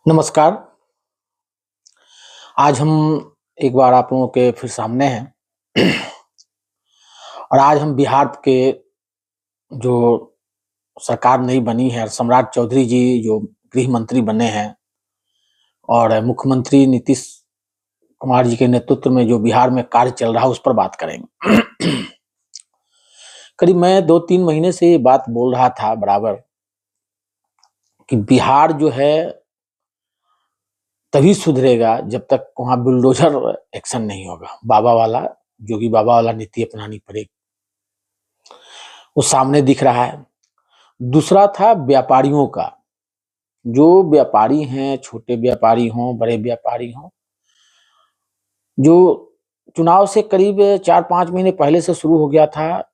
नमस्कार। आज हम एक बार आप लोगों के फिर सामने हैं और आज हम बिहार के जो सरकार नई बनी है, सम्राट चौधरी जी जो गृह मंत्री बने हैं और मुख्यमंत्री नीतीश कुमार जी के नेतृत्व में जो बिहार में कार्य चल रहा है उस पर बात करेंगे। करीब मैं 2-3 महीने से ये बात बोल रहा था बराबर कि बिहार जो है तभी सुधरेगा जब तक वहाँ बुलडोजर एक्शन नहीं होगा। बाबा वाला जोगी बाबा वाला नीति अपनानी पड़ेगी। वो सामने दिख रहा है। दूसरा था व्यापारियों का, जो व्यापारी हैं, छोटे व्यापारी हों, बड़े व्यापारी हों, जो चुनाव से करीब 4-5 महीने पहले से शुरू हो गया था,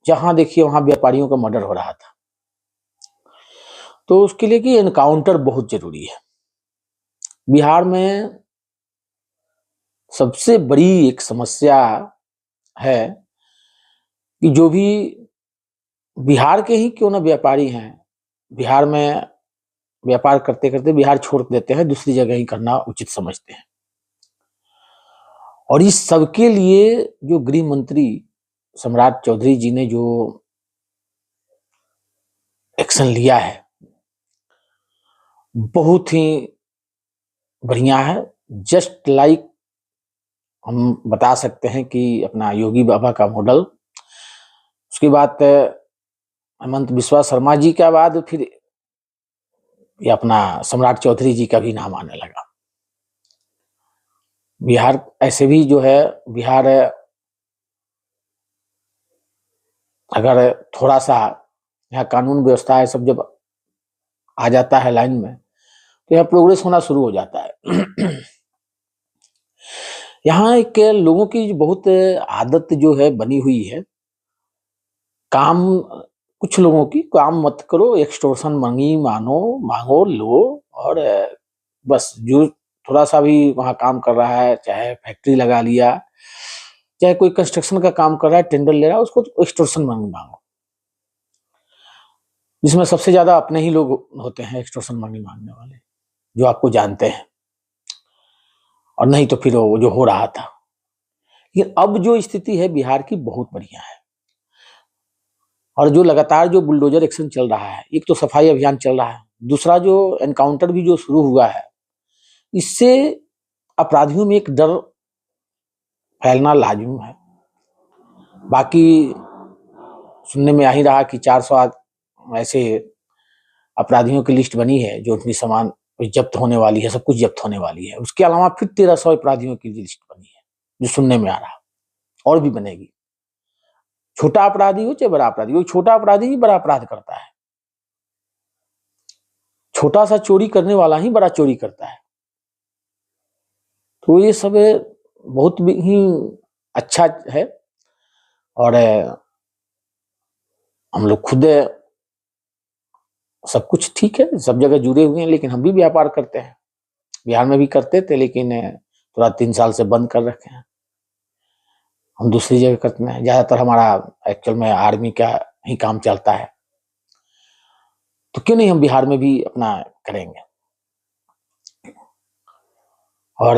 जहां देखिए वहां व्यापारियों का मर्डर हो रहा था। तो उसके लिए कि एनकाउंटर बहुत जरूरी है। बिहार में सबसे बड़ी एक समस्या है कि जो भी बिहार के ही क्यों ना व्यापारी हैं, बिहार में व्यापार करते करते बिहार छोड़ देते हैं, दूसरी जगह ही करना उचित समझते हैं। और इस सबके लिए जो गृह मंत्री सम्राट चौधरी जी ने जो एक्शन लिया है बहुत ही बढ़िया है। जस्ट लाइक हम बता सकते हैं कि अपना योगी बाबा का मॉडल, उसके बाद हेमंत बिस्वा शर्मा जी के बाद फिर ये अपना सम्राट चौधरी जी का भी नाम आने लगा। बिहार ऐसे भी जो है, बिहार अगर थोड़ा सा यहाँ कानून व्यवस्था है सब जब आ जाता है लाइन में तो यहाँ प्रोग्रेस होना शुरू हो जाता है। यहाँ एक लोगों की बहुत आदत जो है बनी हुई है, काम कुछ लोगों की काम मत करो, एक्सटॉर्शन मांगो लो और बस जो थोड़ा सा भी वहाँ काम कर रहा है, चाहे फैक्ट्री लगा लिया, चाहे कोई कंस्ट्रक्शन का काम कर रहा है, टेंडर ले रहा है, उसको एक्सटॉर्शन मांगो, जिसमें सबसे ज्यादा अपने ही लोग होते हैं एक्सटॉर्शन मांगने वाले, जो आपको जानते हैं। और नहीं तो फिर वो जो हो रहा था। लेकिन अब जो स्थिति है बिहार की बहुत बढ़िया है। और जो लगातार जो बुलडोजर एक्शन चल रहा है, एक तो सफाई अभियान चल रहा है, दूसरा जो एनकाउंटर भी जो शुरू हुआ है, इससे अपराधियों में एक डर फैलना लाजिम है। बाकी सुनने में आ ही रहा कि 400 ऐसे अपराधियों की लिस्ट बनी है जो अपनी सामान जब्त होने वाली है, सब कुछ जब्त होने वाली है। उसके अलावा फिर 1300 अपराधियों की लिस्ट बनी है जो सुनने में आ रहा, और भी बनेगी। छोटा अपराधी हो चाहे बड़ा अपराधी हो, छोटा अपराधी ही बड़ा अपराध करता है, छोटा सा चोरी करने वाला ही बड़ा चोरी करता है। तो ये सब बहुत ही अच्छा है। और हम लोग खुद सब कुछ ठीक है, सब जगह जुड़े हुए हैं, लेकिन हम भी व्यापार करते हैं। बिहार में भी करते थे, लेकिन थोड़ा 3 साल से बंद कर रखे हैं। हम दूसरी जगह करते हैं, ज्यादातर हमारा एक्चुअल में आर्मी का ही काम चलता है। तो क्यों नहीं हम बिहार में भी अपना करेंगे। और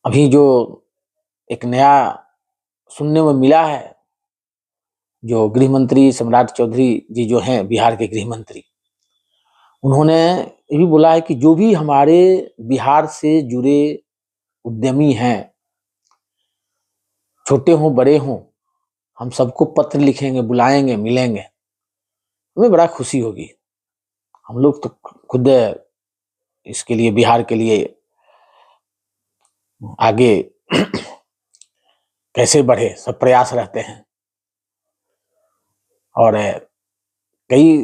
अभी जो एक नया सुनने में मिला है, जो गृह मंत्री सम्राट चौधरी जी जो हैं बिहार के गृह मंत्री, उन्होंने ये भी बोला है कि जो भी हमारे बिहार से जुड़े उद्यमी हैं, छोटे हों बड़े हों, हम सबको पत्र लिखेंगे, बुलाएंगे, मिलेंगे, हमें बड़ा खुशी होगी। हम लोग तो खुद इसके लिए, बिहार के लिए आगे कैसे बढ़े सब प्रयास रहते हैं। और कई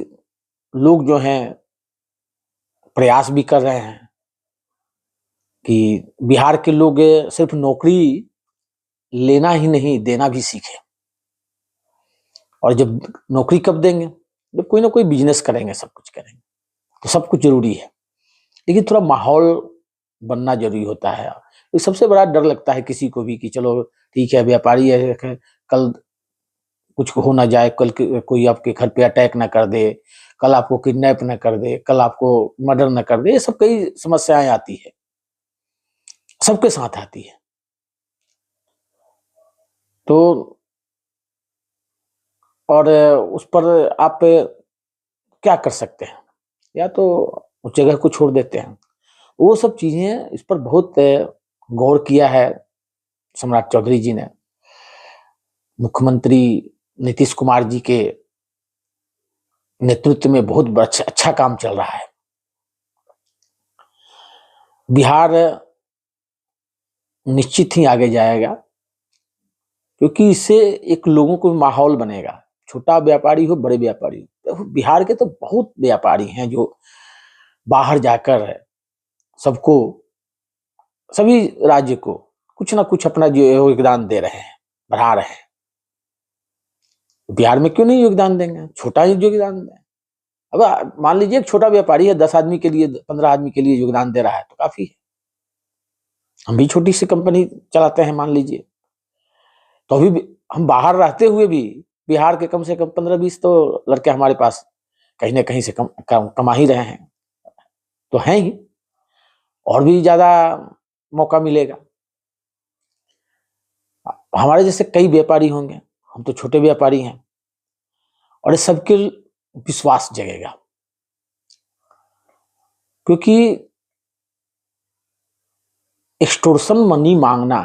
लोग जो हैं प्रयास भी कर रहे हैं कि बिहार के लोग सिर्फ नौकरी लेना ही नहीं, देना भी सीखें। और जब नौकरी कब देंगे, जब कोई ना कोई बिजनेस करेंगे, सब कुछ करेंगे, तो सब कुछ जरूरी है, लेकिन थोड़ा माहौल बनना जरूरी होता है। तो सबसे बड़ा डर लगता है किसी को भी कि चलो ठीक है व्यापारी है, कल कुछ हो ना जाए, कल कोई आपके घर पे अटैक ना कर दे, कल आपको किडनैप ना कर दे, कल आपको मर्डर ना कर दे, ये सब कई समस्याएं आती है, सबके साथ आती है। तो और उस पर आप क्या कर सकते हैं, या तो उस जगह को छोड़ देते हैं। वो सब चीजें, इस पर बहुत गौर किया है सम्राट चौधरी जी ने। मुख्यमंत्री नीतीश कुमार जी के नेतृत्व में बहुत अच्छा काम चल रहा है। बिहार निश्चित ही आगे जाएगा, क्योंकि इससे एक लोगों को माहौल बनेगा, छोटा व्यापारी हो बड़े व्यापारी हो। तो बिहार के तो बहुत व्यापारी हैं जो बाहर जाकर सबको, सभी राज्य को कुछ ना कुछ अपना जो योगदान दे रहे हैं, बढ़ा रहे हैं। बिहार में क्यों नहीं योगदान देंगे, छोटा ही योगदान दें। अब मान लीजिए एक छोटा व्यापारी है, 10 आदमी के लिए, 15 आदमी के लिए योगदान दे रहा है, तो काफी है। हम भी छोटी सी कंपनी चलाते हैं मान लीजिए, तो अभी हम बाहर रहते हुए भी बिहार के कम से कम 15-20 तो लड़के हमारे पास कहीं ना कहीं से कमा ही रहे हैं, तो हैं ही, और भी ज्यादा मौका मिलेगा। हमारे जैसे कई व्यापारी होंगे, हम तो छोटे व्यापारी हैं, और इस सबके विश्वास जगेगा। क्योंकि एक्सटोर्शन मनी मांगना,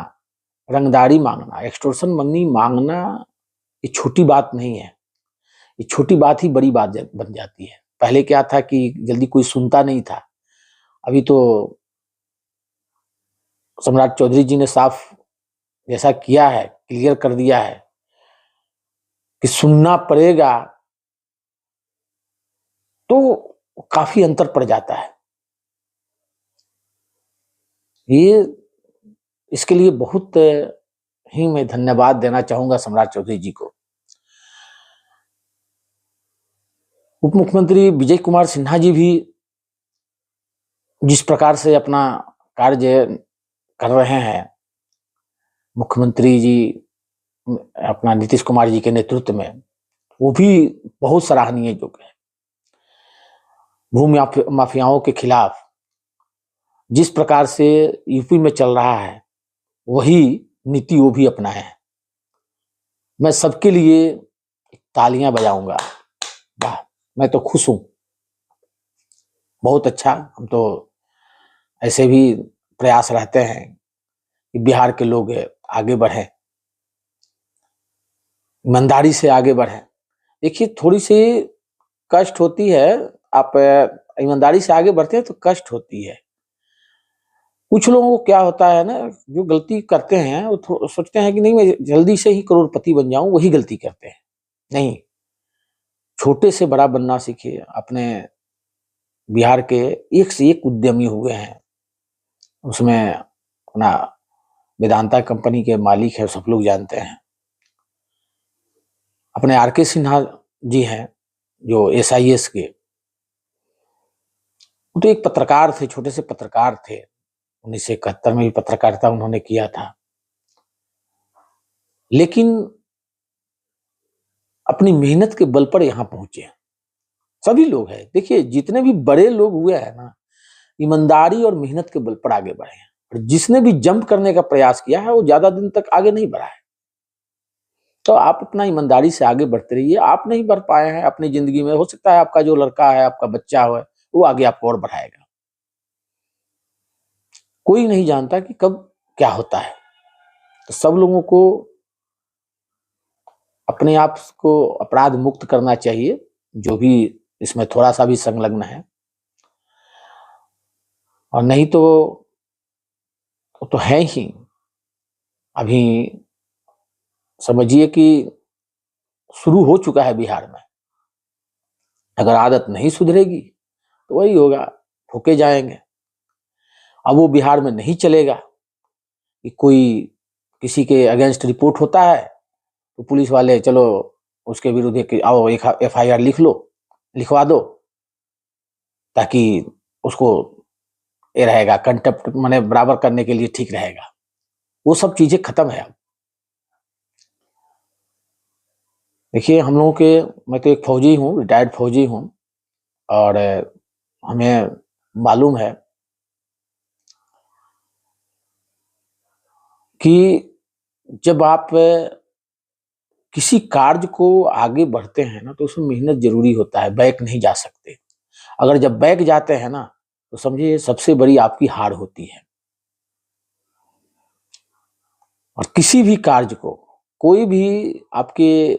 रंगदारी मांगना, एक्सटोर्शन मनी मांगना, ये छोटी बात नहीं है। ये छोटी बात ही बड़ी बात बन जाती है। पहले क्या था कि जल्दी कोई सुनता नहीं था, अभी तो सम्राट चौधरी जी ने साफ जैसा किया है, क्लियर कर दिया है कि सुनना पड़ेगा, तो काफी अंतर पड़ जाता है। ये इसके लिए बहुत ही मैं धन्यवाद देना चाहूंगा सम्राट चौधरी जी को। उप मुख्यमंत्री विजय कुमार सिन्हा जी भी जिस प्रकार से अपना कार्य कर रहे हैं, मुख्यमंत्री जी अपना नीतीश कुमार जी के नेतृत्व में, वो भी बहुत सराहनीय योग्य है। भूमि माफियाओं के खिलाफ जिस प्रकार से यूपी में चल रहा है, वही नीति वो भी अपनाए हैं। मैं सबके लिए तालियां बजाऊंगा। वाह, मैं तो खुश हूं, बहुत अच्छा। हम तो ऐसे भी प्रयास रहते हैं कि बिहार के लोग आगे बढ़े, ईमानदारी से आगे बढ़े। देखिए, थोड़ी सी कष्ट होती है, आप ईमानदारी से आगे बढ़ते हैं तो कष्ट होती है। कुछ लोगों को क्या होता है ना, जो गलती करते हैं वो सोचते हैं कि नहीं मैं जल्दी से ही करोड़पति बन जाऊं, वही गलती करते हैं। नहीं, छोटे से बड़ा बनना सीखिए। अपने बिहार के एक से एक उद्यमी हुए हैं, उसमें अपना वेदांता कंपनी के मालिक है, सब लोग जानते हैं। अपने आर.के. सिन्हा जी हैं जो SIS के, वो तो एक पत्रकार थे, छोटे से पत्रकार थे। 1971 में भी पत्रकारिता उन्होंने किया था, लेकिन अपनी मेहनत के बल पर यहां पहुंचे। सभी लोग हैं, देखिए जितने भी बड़े लोग हुए हैं ना, ईमानदारी और मेहनत के बल पर आगे बढ़े हैं। और जिसने भी जंप करने का प्रयास किया है, वो ज्यादा दिन तक आगे नहीं बढ़ा है। तो आप अपना ईमानदारी से आगे बढ़ते रहिए। आप नहीं बढ़ पाए हैं अपनी जिंदगी में, हो सकता है आपका जो लड़का है, आपका बच्चा हो, वो आगे आपको और बढ़ाएगा। कोई नहीं जानता कि कब क्या होता है। तो सब लोगों को अपने आप को अपराध मुक्त करना चाहिए, जो भी इसमें थोड़ा सा भी संलग्न है। और नहीं तो है ही। अभी समझिए कि शुरू हो चुका है बिहार में। अगर आदत नहीं सुधरेगी तो वही होगा, ठोके जाएंगे। अब वो बिहार में नहीं चलेगा कि कोई किसी के अगेंस्ट रिपोर्ट होता है तो पुलिस वाले चलो उसके विरुद्ध आओ एक FIR लिखवा दो, ताकि उसको ये रहेगा, कंटेप्ट माने बराबर करने के लिए ठीक रहेगा। वो सब चीजें खत्म है अब। देखिए हम लोगों के, मैं तो एक फौजी हूँ, रिटायर्ड फौजी हूँ, और हमें मालूम है कि जब आप किसी कार्य को आगे बढ़ते हैं ना, तो उसमें मेहनत जरूरी होता है, बैक नहीं जा सकते। अगर जब बैक जाते हैं ना, तो समझिए सबसे बड़ी आपकी हार होती है। और किसी भी कार्य को, कोई भी आपके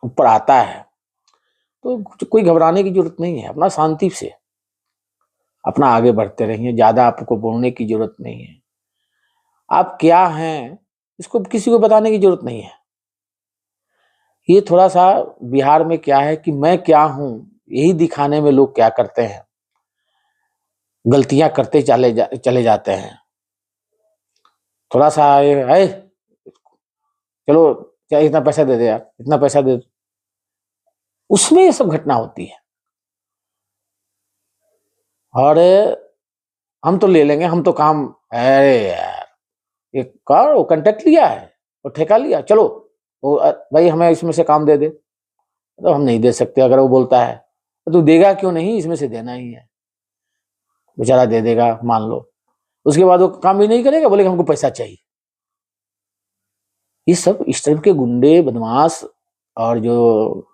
ऊपर आता है, तो कोई घबराने की जरूरत नहीं है। अपना शांति से अपना आगे बढ़ते रहिए, ज्यादा आपको बोलने की जरूरत नहीं है। आप क्या हैं इसको किसी को बताने की जरूरत नहीं है। ये थोड़ा सा बिहार में क्या है कि मैं क्या हूं, यही दिखाने में लोग क्या करते हैं, गलतियां करते चले जाते हैं। थोड़ा सा ये है, चलो क्या इतना पैसा दे दे यार, इतना पैसा दे दे, उसमें ये सब घटना होती है। और हम तो ले लेंगे, हम तो काम, अरे यार ये कार वो कॉन्ट्रैक्ट लिया है, वो ठेका लिया, चलो वो भाई हमें इसमें से काम दे दे। तो हम नहीं दे सकते। अगर वो बोलता है तो तू देगा क्यों नहीं, इसमें से देना ही है। बेचारा दे देगा, मान लो। उसके बाद वो काम भी नहीं करेगा, बोलेगा हमको पैसा चाहिए। ये सब इस तरह के गुंडे बदमाश, और जो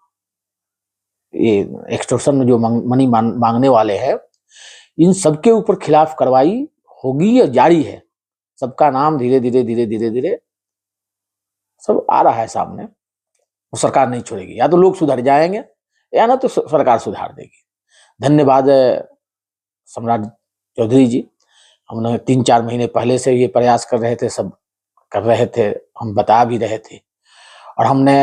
ये एक्सटॉर्शन में जो मनी मांगने वाले हैं, इन सबके ऊपर खिलाफ कार्रवाई होगी या जारी है। सबका नाम धीरे धीरे धीरे धीरे धीरे सब आ रहा है सामने। वो सरकार नहीं छोड़ेगी, या तो लोग सुधर जाएंगे या ना तो सरकार सुधार देगी। धन्यवाद सम्राट चौधरी जी। हमने 3-4 महीने पहले से ये प्रयास कर रहे थे, सब कर रहे थे, हम बता भी रहे थे, और हमने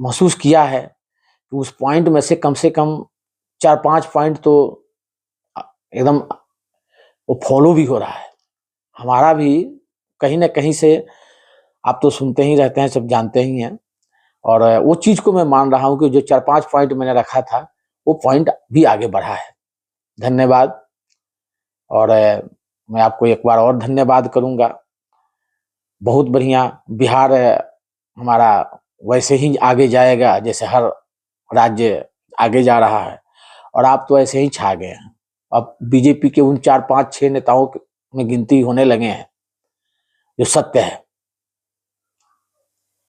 महसूस किया है कि उस पॉइंट में से कम 4-5 पॉइंट तो एकदम वो फॉलो भी हो रहा है। हमारा भी कहीं ना कहीं से, आप तो सुनते ही रहते हैं, सब जानते ही हैं, और वो चीज को मैं मान रहा हूं कि जो 4-5 पॉइंट मैंने रखा था, वो पॉइंट भी आगे बढ़ा है। धन्यवाद। और मैं आपको एक बार और धन्यवाद करूंगा। बहुत बढ़िया। बिहार हमारा वैसे ही आगे जाएगा जैसे हर राज्य आगे जा रहा है, और आप तो ऐसे ही छा गए हैं। अब बीजेपी के उन 4-5-6 नेताओं में गिनती होने लगे हैं, जो सत्य है।